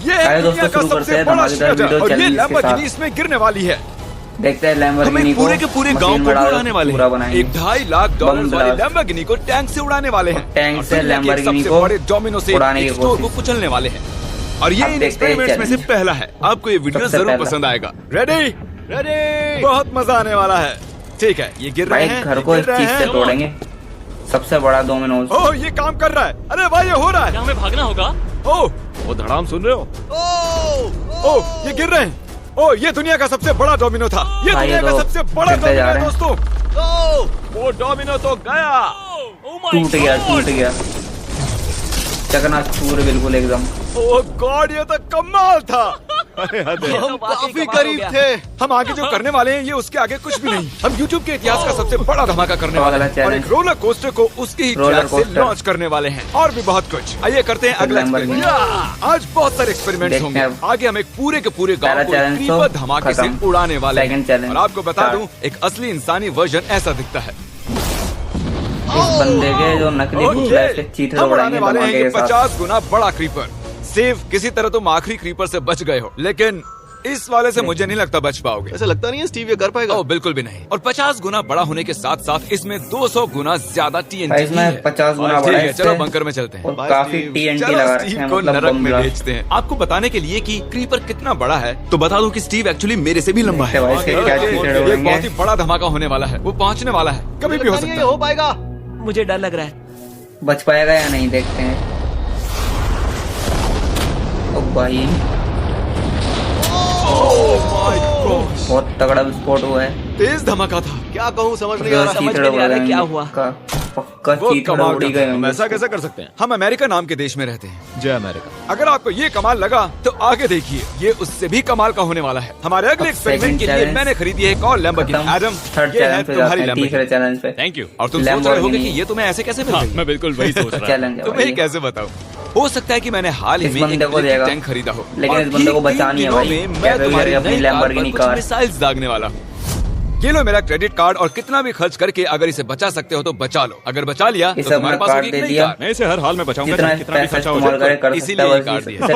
ये है दुनिया का सबसे बड़ा शिकंजा और ये लैम्बोर्गिनी इसमें गिरने वाली है। देखते हैं लैम्बोर्गिनी को पूरे के पूरे गांव को उड़ाने वाले हैं। एक $2.5 लाख वाली लैम्बोर्गिनी को टैंक से उड़ाने वाले हैं। टैंक से लैम्बोर्गिनी को बड़े डोमिनो से स्टोर को कुचलने वाले हैं। और ये इन एक्सपेरिमेंट्स में से पहला है। आपको ये वीडियो जरूर पसंद आएगा। रेडी बहुत मजा आने वाला है। ठीक है, ये गिर रहे हैं। घर को इस चीज से तोड़ेंगे। सबसे बड़ा डोमिनोज। ओह, ये काम कर रहा है। अरे भाई, ये हो रहा है। क्या हमें भागना होगा? ओह, वो धड़ाम सुन रहे हो? ओह, ये गिर रहे हैं। ओह, ये दुनिया का सबसे बड़ा डोमिनो था। ये दुनिया का सबसे बड़ा डोमिनो है दोस्तों। वो डोमिनो तो गया। टूट गया चकनाचूर बिल्कुल एकदम। ओह गॉड, ये तो कमाल था। हम काफी करीब थे। हम आगे जो करने वाले हैं ये उसके आगे कुछ भी नहीं। हम YouTube के इतिहास का सबसे बड़ा धमाका करने वाले हैं और एक रोलर कोस्टर को उसकी ही ट्रैक से लॉन्च करने वाले हैं और भी बहुत कुछ। आइए करते हैं अगला एक्सपेरिमेंट। आज बहुत सारे एक्सपेरिमेंट्स होंगे। आगे हम एक पूरे के पूरे गांव को क्रीपर धमाके से उड़ाने वाले हैं। और आपको बता दूं, एक असली इंसानी वर्जन ऐसा दिखता है। इस बंदे के जो नकली चीथे उड़ाने वाले हैं ये 50 गुना बड़ा क्रीपर। सेफ किसी तरह तुम आखिरी क्रीपर से बच गए हो, लेकिन इस वाले से मुझे नहीं लगता बच पाओगे। ऐसा लगता नहीं है स्टीव ये कर पाएगा। ओह बिल्कुल भी नहीं। और 50 गुना बड़ा होने के साथ साथ इसमें 200 गुना ज्यादा TNT है। 50 गुना बड़ा है। चलो बंकर में चलते हैं। काफी TNT लगा रखे हैं, को नरक में भेजते हैं। आपको बताने के लिए कि क्रीपर कितना बड़ा है तो बता दूं कि स्टीव एक्चुअली मेरे से भी लंबा है। ये बहुत ही बड़ा धमाका होने वाला है। वो पहुंचने वाला है, कभी भी हो सकता है। हो पाएगा। मुझे डर लग रहा है। बच पाएगा या नहीं, देखते हैं। ओ भाई, बहुत तगड़ा विस्फोट हुआ है। तेज धमाका था। क्या कहूँ समझ नहीं आ रहा क्या हुआ। पक्का चीथड़ उड़ी गए। हम ऐसा कैसे कर सकते हैं? हम अमेरिका नाम के देश में रहते हैं। जय अमेरिका। अगर आपको ये कमाल लगा तो आगे देखिए, ये उससे भी कमाल का होने वाला है। हमारे अगले एक्सपेरिमेंट के लिए मैंने खरीदी है एक और लैम्बोर्गिनी। एडम, ये है तुम्हारी लैम्बोर्गिनी। Thank you. और तुम सोच रहे होगे कि ये तुम्हें ऐसे कैसे मिल गई? मैं बिल्कुल वही सोच रहा था। तुम्हें कैसे बताऊं? हो सकता है कि मैंने हाल ही में एक टैंक खरीदा हो, लेकिन इस बंदे को बचानी है भाई। मैं तुम्हारी अपनी लैम्बोर्गिनी कार मिसाइल्स दागने वाला हूँ। ये लो मेरा क्रेडिट कार्ड और कितना भी खर्च करके अगर इसे बचा सकते हो तो बचा लो। अगर बचा लिया तो तुम्हारे पास होगी एक नई कार। मैं इसे हर हाल में बचाऊंगा, कितना भी खर्चा हो जाए, इसीलिए कार्ड दिया।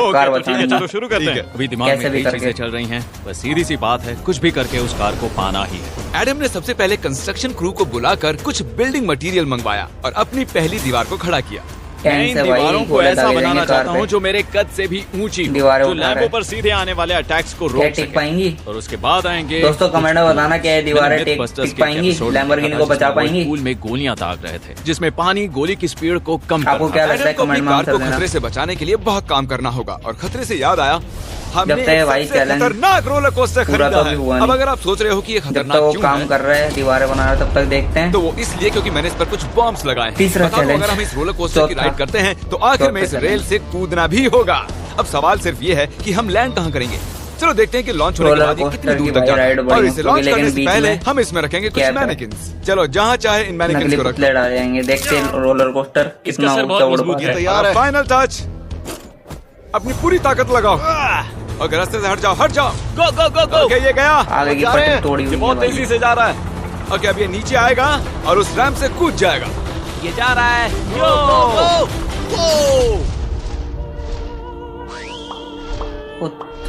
चलो शुरू करते हैं। अभी दिमाग में कई चीजें चल रही हैं, बस सीधी सी बात है, कुछ भी करके उस कार को पाना ही है। एडम ने सबसे पहले कंस्ट्रक्शन क्रू को बुलाकर कुछ बिल्डिंग मटेरियल मंगवाया और अपनी पहली दीवार को खड़ा किया। मैं इन दीवारों को ऐसा बनाना चाहता हूँ जो मेरे कद से भी ऊंची हो, जो लैबों पर सीधे आने वाले अटैक्स को रोक सके। पाएंगी और उसके बाद आएंगे दोस्तों, कमेंट में बताना क्या है दीवारें टिक पाएंगी, लैम्बोर्गिनी को बचा पाएंगी। पूल में गोलियां दाग रहे थे जिसमें पानी गोली की स्पीड को कम आपको क्या लगता है? कमेंट में आंसर देना। खतरे से बचाने के लिए बहुत काम करना होगा। और खतरे से याद आया, हमने भाई खतरनाक रोलर कोस्टर खरीदा है। अब अगर आप सोच रहे हो कि ये खतरनाक क्यों काम कर रहे हैं, दीवारें बना रहे हैं, तब तक देखते हैं। तो वो इसलिए क्योंकि मैंने इस पर कुछ बॉम्ब्स लगाए हैं। तीसरा चैलेंज, अगर हम इस रोलर कोस्टर की राइड करते हैं तो आखिर में इस रेल से कूदना भी होगा। अब सवाल सिर्फ ये है कि हम लैंड कहाँ करेंगे। चलो देखते हैं कि लॉन्च होने के बाद ये कितनी दूर तक जाता है। और इसे लॉन्च करने से पहले हम इसमें रखेंगे कुछ मैनेकिन्स। चलो जहाँ चाहे इन मैनेकिन्स को रख जाएंगे। देखते हैं रोलर कोस्टर कितना ऊंचा उड़ पाता है। फाइनल टच, अपनी पूरी ताकत लगाओ और रास्ते से हट जाओ, हट जाओ। गो गो गो गो। ओके, ये गया। आगे की पटरी तोड़ी हुई है, बहुत तेजी से जा रहा है। ओके, अब ये नीचे आएगा और उस रैंप से कूद जाएगा। ये जा रहा है।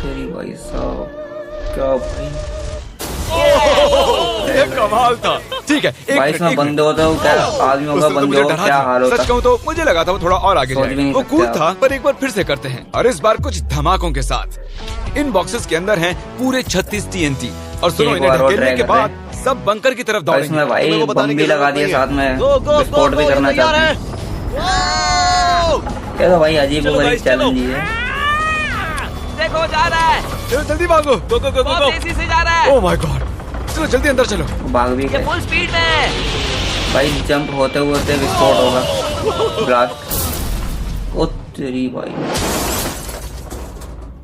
तेरी भाई साहब, क्या भाई, ये कमाल था। ठीक है, एक भाई इसमें बंदे होते हो क्या, आदमियों का बंदे हो क्या हाल होता। सच कहूं तो मुझे लगा था वो थोड़ा और आगे जाएगा। वो कूद था, पर एक बार फिर से करते हैं और इस बार कुछ धमाकों के साथ। इन बॉक्सेस के अंदर हैं पूरे 36 TNT। और सुनो, इन्हें ढकेलने के बाद सब बंकर की तरफ दौड़ेंगे। भाई बम भी लगा दिया साथ में, विस्फोट भी करना चाहते हैं। ये तो भाई अजीब चैलेंज है। देखो जा रहा है। चलो जल्दी भागो। गो गो गो गो। तेजी से जा रहा है। ओह माय गॉड, चलो जल्दी अंदर चलो। भाग भी ये फुल स्पीड में। भाई जंप होते होते विस्फोट होगा, ब्लास्ट। ओ तेरी भाई,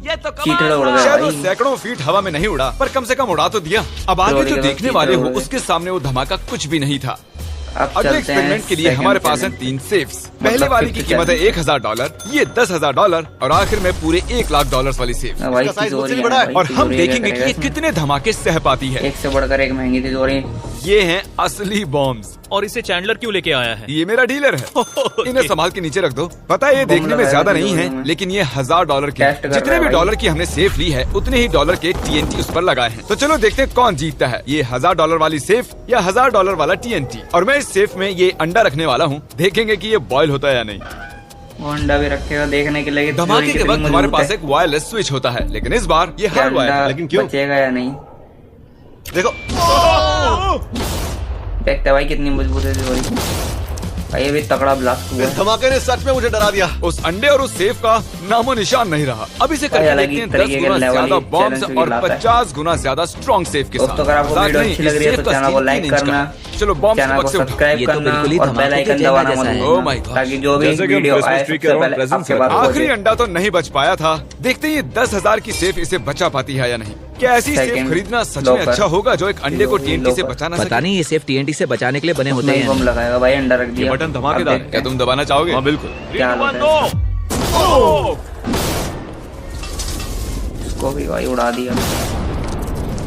ये तो चीथड़े उड़ गए। शायद वो सैकड़ों फीट हवा में नहीं उड़ा, पर कम से कम उड़ा तो दिया। अब आगे जो देखने वाले हो उसके सामने वो धमाका कुछ भी नहीं था। अगले एक्सपेरिमेंट के लिए हमारे पास हैं 3 सेफ्स। पहले वाली की कीमत है $1000, ये $10,000 और आखिर में पूरे $1,00,000 वाली सेफ। साइज मुझसे भी बड़ा है। और हम देखेंगे कि ये कितने धमाके सह पाती है। एक से बढ़कर एक महंगी तिजोरी। ये हैं असली बॉम्ब्स। और इसे चैंडलर क्यों लेके आया है? ये मेरा डीलर है। इन्हें संभाल के नीचे रख दो। पता है ये देखने में ज्यादा नहीं है, लेकिन ये $1000 के हैं। जितने भी डॉलर की हमने सेफ ली है उतने ही डॉलर के TNT उस पर लगाए हैं। तो चलो देखते हैं कौन जीतता है, ये $1000 वाली सेफ या $1000 वाला TNT। और मैं इस सेफ में ये अंडा रखने वाला हूँ, देखेंगे कि ये बॉयल होता है या नहीं। वो अंडा भी रखेगा देखने के लिए। धमाके के वक्त हमारे पास एक वायरलेस स्विच होता है, लेकिन इस बार ये हार्ड वायर है। लेकिन क्यों? बचेगा या नहीं देखो। देखते भाई कितनी मजबूत है भाई। ये भी तगड़ा ब्लास्ट हुआ इस धमाके ने सच में मुझे डरा दिया। उस अंडे और उस सेफ का नामो निशान नहीं रहा। अब इसे करके अलग ही देखते हैं 10 तरीके के गुना लेवल ज्यादा ही बॉम्ब्स चैलेंज और भी लाता है। 50 गुना ज्यादा स्ट्रॉन्ग सेफ के साथ। दोस्तों अगर आपको वीडियो अच्छी लग रही है तो चैनल को लाइक करना, चलो बॉम्ब्स चैनल को सब्सक्राइब करना और बेल आइकन दबाना मत Oh my भूलना, God। ताकि जो भी जैसे कि हम वीडियो आए Christmas tree के सबसे around पहले presents आपके पास आखिरी पहुंचे। अंडा तो नहीं बच पाया था। देखते हैं ये 10,000 की सेफ इसे बचा पाती है या नहीं। क्या ऐसी सेफ Second खरीदना सच में locker। अच्छा होगा जो एक अंडे को TNT से बचा ना पता सके? नहीं ये सेफ TNT से बचाने के लिए बने होते नहीं हैं। बम लगाएगा भाई, अंडा रख दिया। बटन धमाकेदार अब है। क्या तुम दबाना चाहोगे? हाँ बिल्कुल। क्या होता है? इसको भी भाई उड़ा दिया।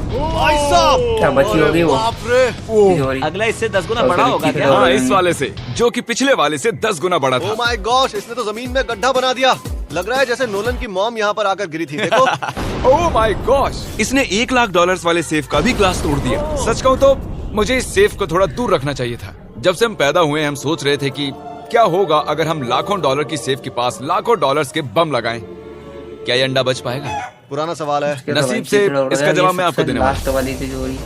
भाई साहब, क्या बची होगी वो? बाप रे। तिजोरी। अगला इससे 10 गुना और बड़ा फिर होगा किसी क्या? और- हाँ, इस वाले से, जो कि पिछले वाले से 10 गुना बड़ा ओ था। माय गॉश, इसने तो जमीन में गड्ढा बना दिया। लग रहा है जैसे नोलन की मॉम यहाँ पर आकर गिरी थी। देखो। ओह माय गॉश, इसने $1,00,000 वाले सेफ का भी ग्लास तोड़ दिया। सच कहूँ तो मुझे इस सेफ को थोड़ा दूर रखना चाहिए था। जब से हम पैदा हुए हम सोच रहे थे कि क्या होगा अगर हम लाखों डॉलर की सेफ के पास लाखों डॉलर्स के बम लगाएं। क्या ये अंडा बच पाएगा? पुराना सवाल है। इसके तो नसीब भाई से चिकन हो इसका रहा है। जवाब ये मैं आपको सबसे देने वाला लास्ट वाली तिजोरी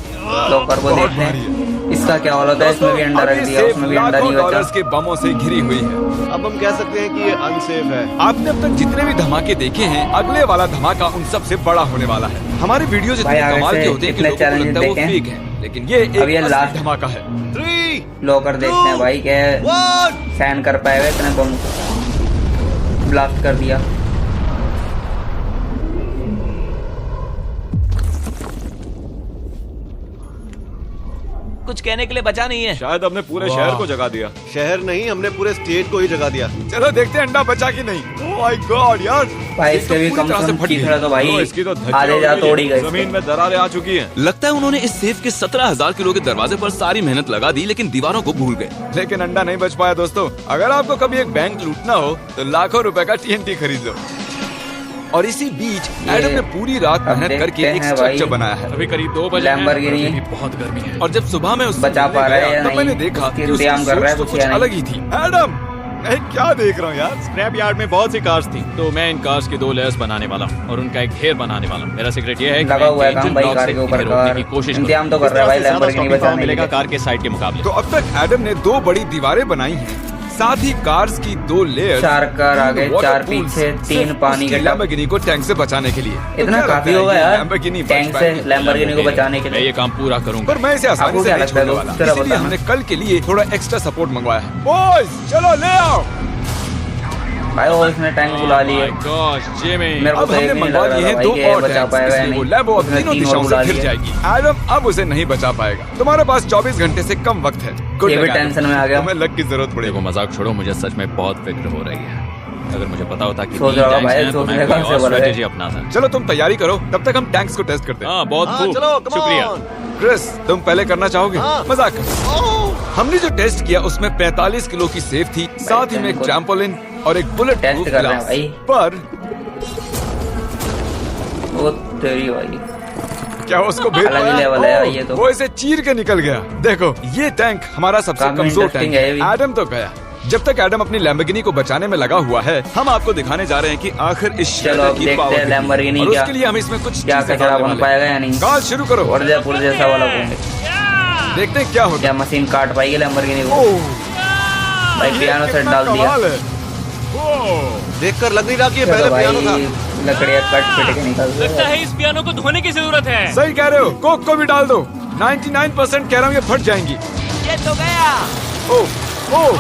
लॉकर को बहुत देखते भारी हैं इसका क्या हाल होता है। इसमें भी अंडा अब रख ये दिया, सेफ उसमें भी अंडा लाखों नहीं डॉलर्स बचा। के बमों से घिरी हुई है। अब हम कह सकते हैं कि ये अनसेफ है। आपने अब तक जितने भी धमाके देखे हैं, अगले वाला धमाका उन सब से बड़ा होने वाला है। हमारी वीडियो जितने भाई आगे कमाल से के होते हैं कि इतने लोगों को challenges लगता है वो देखे हैं। फेक है, लेकिन ये अब ये एक last- असली धमाका है। 3, लॉकर देखते हैं भाई क्या 1। फैन कर पाएगा इतने बम ब्लास्ट कर दिया। कुछ कहने के लिए बचा नहीं है। शायद हमने पूरे शहर को जगा दिया। शहर नहीं, हमने पूरे स्टेट को ही जगा दिया। चलो देखते हैं अंडा बचा कि नहीं। ओह माय गॉड यार, भाई ये इसके तो भी पूरी कम तरह से से कम फट गई। चीथड़ा तो भाई इसकी तो धज्जियां आधे जा उड़ गई। तोड़ी गई। जमीन में दरारें आ चुकी हैं। लगता है उन्होंने इस सेफ के 17,000 किलो के दरवाजे पर सारी मेहनत लगा दी, लेकिन दीवारों को भूल गए। लेकिन अंडा नहीं बच पाया दोस्तों। अगर आपको कभी एक बैंक लूटना हो तो लाखों रुपए का TNT खरीद लो। और इसी बीच एडम ने पूरी रात अब मेहनत करके देखते एक हैं स्ट्रक्चर भाई। बनाया है। अभी करीब 2 बजे हैं, Lamborghini। और अभी भी बहुत गर्मी है। और जब सुबह में उससे बचा मिलने पा रहा है गया, या तो नहीं? मैंने देखा उसकी कि उसकी इंतजाम कर रहा है सोच तो कुछ कुछ या नहीं? अलग ही थी। एडम, मैं क्या देख रहा हूँ यार? स्क्रैप यार्ड में बहुत सी कार्स थी, तो मैं इन कार्स की 2 लेयर्स बनाने वाला हूँ और उनका एक ढेर बनाने वाला हूँ। मेरा सीक्रेट ये है कि लगा मैं हुआ है इनके काम engine भाई block कार से के ऊपर इन्हें रोकने कार की कोशिश करूँ। इंतजाम तो कर रहा है भाई लैम्बोर्गिनी बचाने के मिलेगा लिए। कार के साइड के मुकाबले। तो अब तक एडम ने 2 बड़ी दीवारें बनाई हैं, साथ ही कार्स की 2 लेयर, 4 कार आगे, 4 पीछे, 3 पानी के टब। लैम्बोर्गिनी को टैंक से बचाने के लिए। तो इतना क्या काफी लगता है होगा ये यार लैम्बोर्गिनी बच टैंक से पाएगी? लैम्बोर्गिनी को बचाने के मैं लिए। ये काम पूरा करूंगा। पर मैं इसे आसानी आपको से क्या नहीं लगता है छोड़ने दोस्त? वाला। जरा इसीलिए बताना। हमने कल के लिए थोड़ा एक्स्ट्रा सपोर्ट मंगवाया है। बॉयज चलो ले आओ। भाई वो इसने टैंक बुला लिए। जिमी मेरे को अब तो हमने एक नहीं मंगवा लग लिए रहा हैं भाई 2 कि और बचा टैंक्स, पाएगा या इसलिए वो नहीं। लैब और उसने तीनों 3 और दिशाओं बुला से फिर लिए। जाएगी। एडम अब उसे नहीं बचा पाएगा। तुम्हारे पास 24 घंटे से कम वक्त है। Good ये भी luck, Adam। टेंशन में आ गया। तुम्हें लक की जरूरत देखो पड़ेगी। मजाक छोड़ो, मुझे सच में बहुत फिक्र हो रही है। अगर मुझे पता होता कि सोच 3 रहा होगा टैंक्स भाई, हैं, तो सोचने मैं का कोई से और बोला है। स्ट्रेटेजी अपनाता। चलो तुम तैयारी करो, तब तक हम टैंक्स को टेस्ट करते हैं। हाँ बहुत हाँ, खूब, चलो, come शुक्रिया। on। क्रिस, तुम पहले करना चाहोगे? हाँ। मजाक कर। हमने जो टेस्ट किया उसमें 45 किलो की सेफ थी, साथ ही में एक ट्रैम्पोलिन और एक बुलेट टेस्ट प्रूफ कर रहे हैं ग्लास। भाई। पर वो तेरी भाई क्या उसको भेद अलग ही पाया? लेवल है ओह, ये तो। वो इसे चीर के निकल गया। देखो ये टैंक हमारा सबसे काफी कमजोर interesting टैंक है है। ये भी। एडम तो गया। जब तक एडम अपनी लैम्बोर्गिनी को बचाने में लगा हुआ है, हम आपको दिखाने जा रहे हैं कि आखिर इस चलो शहर अब की देखते पावर हैं कितनी है। लैम्बोर्गिनी और क्या उसके लिए हम इसमें कुछ क्या चीजें कचरा डालने बन वाले पाएगा या नहीं। हैं। कॉल शुरू करो, वर्जापुर जैसा वाला घूम देखते हैं क्या होता क्या मशीन काट पाएगी लैम्बोर्गिनी को। है। भाई ये पियानो सेट कितना डाल दिया। कमाल है। देखकर लग नहीं रहा कि ये चलो पहले भाई पियानो था। लकड़ियाँ कट पिट के निकल लगता है इस पियानो को धोने की जरूरत है। सही कह रहे हो, कोक को भी डाल दो। 99% कह रहा हूँ ये फट जाएंगी। ये तो गया। ओह ओह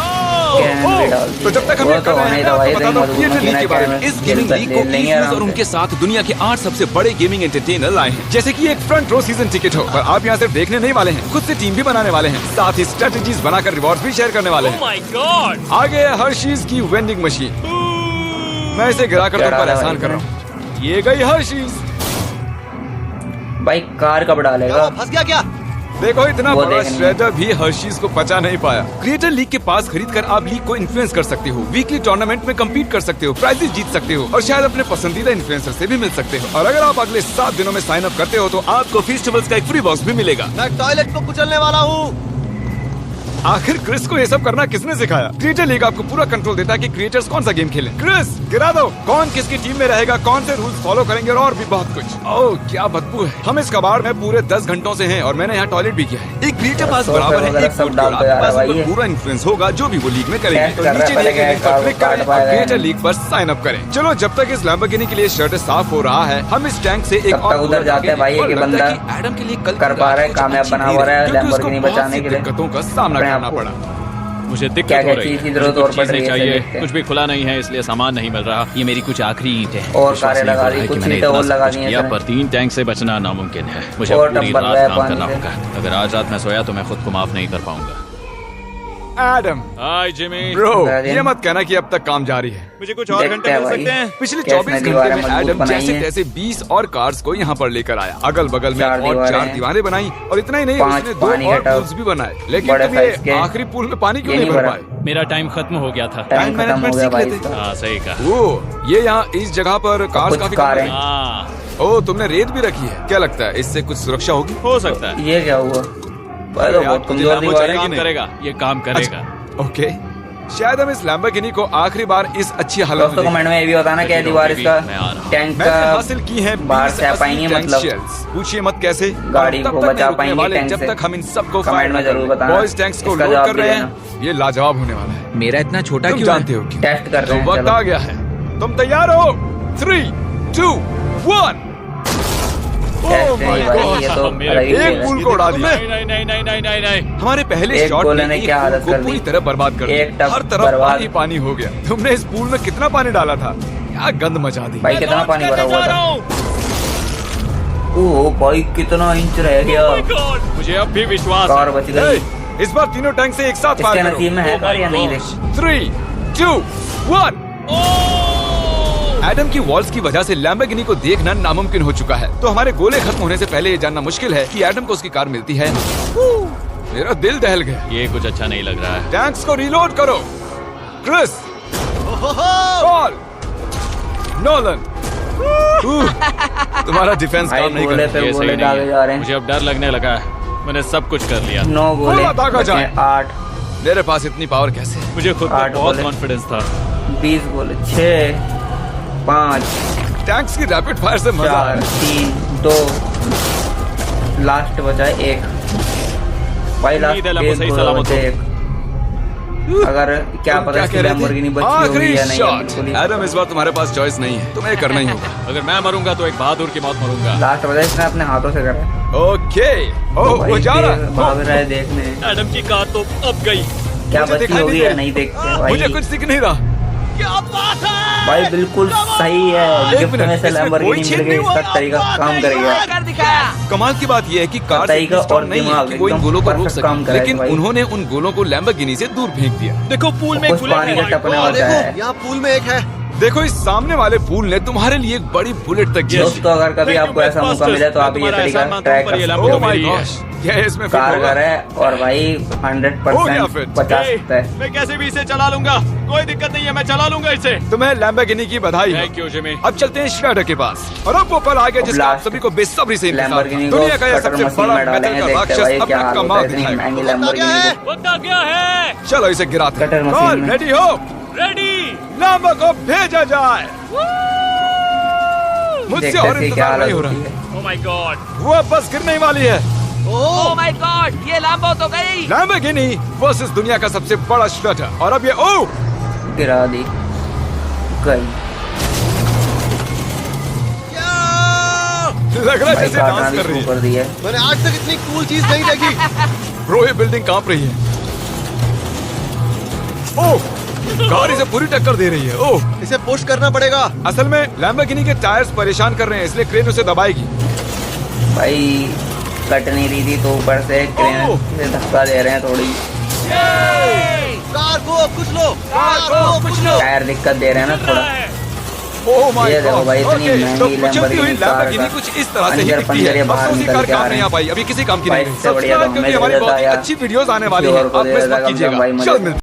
कैनन भी डाल तो जब तक हम वो ये कर तो रहे होने हैं, ही था भाई, आपको बता दो इतनी ये मजबूत लीग के बारे में। मशीन इस गेमिंग है, लीग को ले लेंगे ईफ्यूज आराम और से। उनके साथ दुनिया के 8 सबसे बड़े गेमिंग एंटरटेनर लाए हैं। जैसे कि एक फ्रंट रो सीजन टिकट हो, पर आप यहाँ सिर्फ देखने नहीं वाले हैं, खुद से टीम भी बनाने वाले हैं, साथ ही स्ट्रेटेजीज बनाकर रिवॉर्ड्स भी शेयर करने वाले हैं। माय गॉड, आगे है हर्शीज की वेंडिंग मशीन। मैं इसे गिराकर तुम पर एहसान कर रहा हूँ। ये गई हर्शीज। भाई कार कब क्या डालेगा। वो फंस गया क्या? देखो इतना वो बड़ा देखनी है। श्रेडर भी हर्शीज को पचा नहीं पाया। क्रिएटर लीग के पास खरीद कर आप लीग को इन्फ्लुएंस कर सकते हो, वीकली टूर्नामेंट में कम्पीट कर सकते हो, प्राइजेस जीत सकते हो और शायद अपने पसंदीदा इन्फ्लुएंसर से भी मिल सकते हो। और अगर आप अगले 7 दिनों में साइन अप करते हो तो आपको फेस्टिवल्स का एक फ्री बॉक्स भी मिलेगा। मैं टॉयलेट को कुचलने वाला हूँ। आखिर क्रिस को ये सब करना किसने सिखाया? क्रिएटर लीग आपको पूरा कंट्रोल देता है कि क्रिएटर्स कौन सा गेम खेलें। क्रिस गिरा दो, कौन किसकी टीम में रहेगा, कौन से रूल्स फॉलो करेंगे और भी बहुत कुछ। ओह क्या बदबू है। हम इस कबाड़ में पूरे 10 घंटों से हैं और मैंने यहाँ टॉयलेट भी किया है। एक क्रिएटर पास बराबर है एक फुट और आपके पास ऊपर पूरा इन्फ्लुएंस होगा जो भी वो लीग में करेंगे। तो नीचे दिए गए लिंक पर क्लिक करें और क्रिएटर लीग पर साइन अप करें। चलो जब तक इस लैम्बोर्गिनी के लिए शर्ट साफ हो रहा है, हम इस टैंक से एक और उधर जाते हैं भाई। एक बंदा एडम के लिए कल कर पा रहा है, कामयाब बना हुआ है लैम्बोर्गिनी बचाने के लिए। दिक्कतों का सामना करना पड़ा। मुझे दिक्कत क्या हो क्या रही चीज़ की है, जरूरत मुझे और कुछ पड़ चीजें रही है, चाहिए, देखते हैं। कुछ भी खुला नहीं है इसलिए सामान नहीं मिल रहा। ये मेरी कुछ आखिरी ईंट है। और विश्वास कारें नहीं हो लगा रहा दी, है कि कुछ मैंने ईंटें इतना और सब लगा कुछ दी हैं किया, इसने। पर 3 टैंक से बचना नामुमकिन है। मुझे और पूरी टब बन रात रहा है काम पानी करना से। होगा। अगर आज रात मैं सोया तो मैं खुद को माफ नहीं कर पाऊंगा। एडम हाय जिमी, ब्रो, गार्डियन। ये मत कहना कि अब तक काम जारी है। मुझे कुछ और देखते घंटे हैं मिल भाई। सकते हैं? पिछले कैसे 24 घंटे दीवारें में मजबूत एडम बनाई जैसे हैं। तैसे 20 और कार्स को यहाँ पर लेकर आया। अगल बगल में 4 और दीवारें 4 हैं। दीवारें बनाई और इतना ही नहीं 5 उसने 2 पानी और का टब। पूल्स भी बनाए। लेकिन बड़े तुम ये साइज के। आखिरी पूल में पानी क्यों ये नहीं नहीं भर भरा। पाए? मेरा टाइम खत्म हो गया था। टाइम खत्म हो मैनेजमेंट गया सीख भाई लेते। इसका। हाँ सही कहा। ओ ये यहाँ इस जगह पर कार्स कुछ काफी कारें। हाँ ओ तुमने रेत भी रखी है। क्या लगता है इससे कुछ सुरक्षा होगी? हो सकता है। ये क्या हुआ भाई? तो यार, बहुत मुझे कमजोर लैम्बो दीवार चाहिए है। काम करेगा, ये काम करेगा। ओके शायद हम इस लैम्बोर्गिनी को आखिरी बार इस अच्छी हालत में दोस्तों कमेंट में ये भी बताना क्या है दीवार इसका मैं आ रहा हूँ। टैंक मैंने का हासिल की है बाहर 20 से आ असली पाएंगे टैंक मतलब शेल्स। पूछिए मत कैसे। गाड़ी और तब को तक बचा नहीं रुकने पाएंगे वाले टैंक जब से। तक हम इन सबको कमेंट में जरूर बताना। बॉयज टैंक्स को इसका लोड जवाब कर भी रहे देना। हैं। ये लाजवाब होने वाला है। मेरा इतना छोटा तुम क्यों जानते हो क्यों? टेस्ट कर तो रहे हैं वक्त चलो। आ गया है। तुम तैयार हो? 3, 2, 1 टेस्ट नहीं भाई, ये तो मेरे अलग ही एक खेल है। पूल को उड़ा दिया। नहीं नहीं नहीं नहीं नहीं नहीं नहीं। हमारे पहले एक शॉट गोले में ने एक क्या पूल हालत को कर दी। पूरी तरह बर्बाद कर एक दिया। टब हर तरफ बर्बाद। पानी पानी हो गया। तुमने इस पूल में कितना पानी डाला था? क्या गंद मचा दी। भाई कितना पानी भरा हुआ था? ओह भाई कितना इंच रह गया। मुझे अब भी विश्वास कार है। बच गई। इस बार तीनों टैंक से एक साथ इसके फायर नसीब में है कार या नहीं देख। 3, 2, 1 एडम की वॉल्स की वजह से लैम्बोर्गिनी को देखना नामुमकिन हो चुका है। तो हमारे गोले खत्म होने से पहले ये जानना मुश्किल है कि एडम को उसकी कार मिलती है। मेरा दिल दहल गया। ये कुछ अच्छा नहीं लग रहा है। टैंक्स को रीलोड करो। Chris, Paul, Nolan. तुम्हारा डिफेंस भाई काम नहीं गोले कर पे ये गोले सही नहीं दागे जा रहे है। हैं। मुझे अब डर लगने लगा है। मैंने सब कुछ कर लिया। 9 गोले बोला दागा बचे जाए। हैं 8 मेरे पास इतनी पावर कैसे? मुझे खुद पर 8 बहुत गोले। कॉन्फिडेंस था। 20 गोले 6 5 टैंक्स की रैपिड फायर से मजा आ 4 रहा 3 2 लास्ट बचा है 1 भाई उम्मीद है लास्ट लम्बो सही सलामत हो। एक अगर क्या तुम पता कह इसकी रहे थे? लैम्बोर्गिनी बची होगी आखिरी या नहीं शॉट। बिल्कुल ही। एडम इस बार तुम्हारे पास चॉइस नहीं है, तुम्हें करना ही होगा। अगर मैं मरूंगा तो एक बहादुर की मौत मरूंगा। लास्ट बजा इसने अपने हाथों से करा। ओके ओह वो जा रहा भाग है। रहा है देखने। एडम की कार तो अब गई। क्या मुझे बची दिखाई होगी नहीं या दे नहीं देखते हैं मुझे भाई। कुछ दिख नहीं रहा। भाई बिल्कुल सही है। गिफ्ट मिनट, में से इसमें लैम्बोर्गिनी कोई मिल छेद गई। नहीं इसका हुआ। तरीका काम करेगा। कर दिखाया। कमाल की बात यह है कि कार से तरीका इतनी स्ट्रांग और नहीं है दिमाग कि वो इन एकदम गोलों को रोक perfect काम सके, करेगा लेकिन भाई। उन्होंने उन गोलों को लैम्बोर्गिनी से दूर फेंक दिया। देखो पूल में कुछ खुले पानी का टपने वाला देखो है। यहाँ पूल में एक है। देखो इस सामने वाले पूल ने तुम्हारे लिए एक बड़ी बुलेट तक खींची। दोस्तों अगर कभी आपको ऐसा मौका मिले तो आप ये तरीका ट्राई कर सकते ओह हो। माय गॉश, क्या इसमें फिट कारगर होगा? है और भाई हो गया 100% फिर। बचा सकता है। मैं कैसे भी इसे चला लूंगा, कोई दिक्कत नहीं है, मैं चला लूंगा इसे। तुम्हें लैम्बोर्गिनी की बधाई हो। Thank you Jimmy. अब चलते हैं श्रेडर के पास और अब वो पल आ गया जिसका आप लास्ट सभी को बेसब्री से इंतजार लैम्बोर्गिनी था। को दुनिया का यह कटर सबसे मशीन बड़ा में डालेंगे। मेटल का देखते हैं राक्षस भाई क्या अपना हाल होता कमाल है इतनी दिखाएगा। महंगी लैम्बोर्गिनी को। वक्त आ गया है। चलो इसे गिराते हैं। कटर मशीन कॉल में। रेडी हो? रेडी। लैम्बो को भेजा जाए। मुझसे देखते और हैं क्या इंतजार हालत नहीं हो होती रहा। है। Oh my God. वो अब बस गिरने ही वाली है। ओह माय गॉड, ये लैम्बो तो गई। लैम्बोर्गिनी वर्सेस दुनिया का सबसे बड़ा श्रेडर और अब ये ओह गिरा दी गई। लग रहा है भाई जैसे काटना डांस भी कर रही शुरू है। कर दी है। मैंने आज तक इतनी कूल चीज नहीं देखी। ब्रो ये बिल्डिंग कांप रही है। ओह कार इसे पूरी टक्कर दे रही है। ओह इसे पुश करना पड़ेगा। असल में लैम्बोर्गिनी के टायर्स परेशान कर रहे हैं इसलिए क्रेन उसे दबाएगी। भाई कट नहीं रही थी तो ऊपर से क्रेन ओह। से धक्का दे रहे हैं थोड़ी। कार को कुछ लो। कार को कुछ लो। टायर दिक्कत दे रहे हैं ना थोड़ा। ओह माय ये देखो गॉड। भाई, इतनी ओके, तो महंगी चलती हुई Lamborghini कार लैम्बोर्गिनी का कुछ इस तरह से ही अंदर दिखती है। पंजरे अब बाहर तो उसकी निकल कार के आ काम रहे नहीं आ हैं। पाई, अभी किसी काम की नहीं भाई, है। इससे बढ़िया तो सब्सक्राइब, क्योंकि हमें हमारी दे बहुत ही देता यार। अच्छी वीडियोस आने वाली किसी हैं, और को आप दे मिस देता मत कम से कम कीजिएगा। भाई, मुझे जल्द मिलते हैं।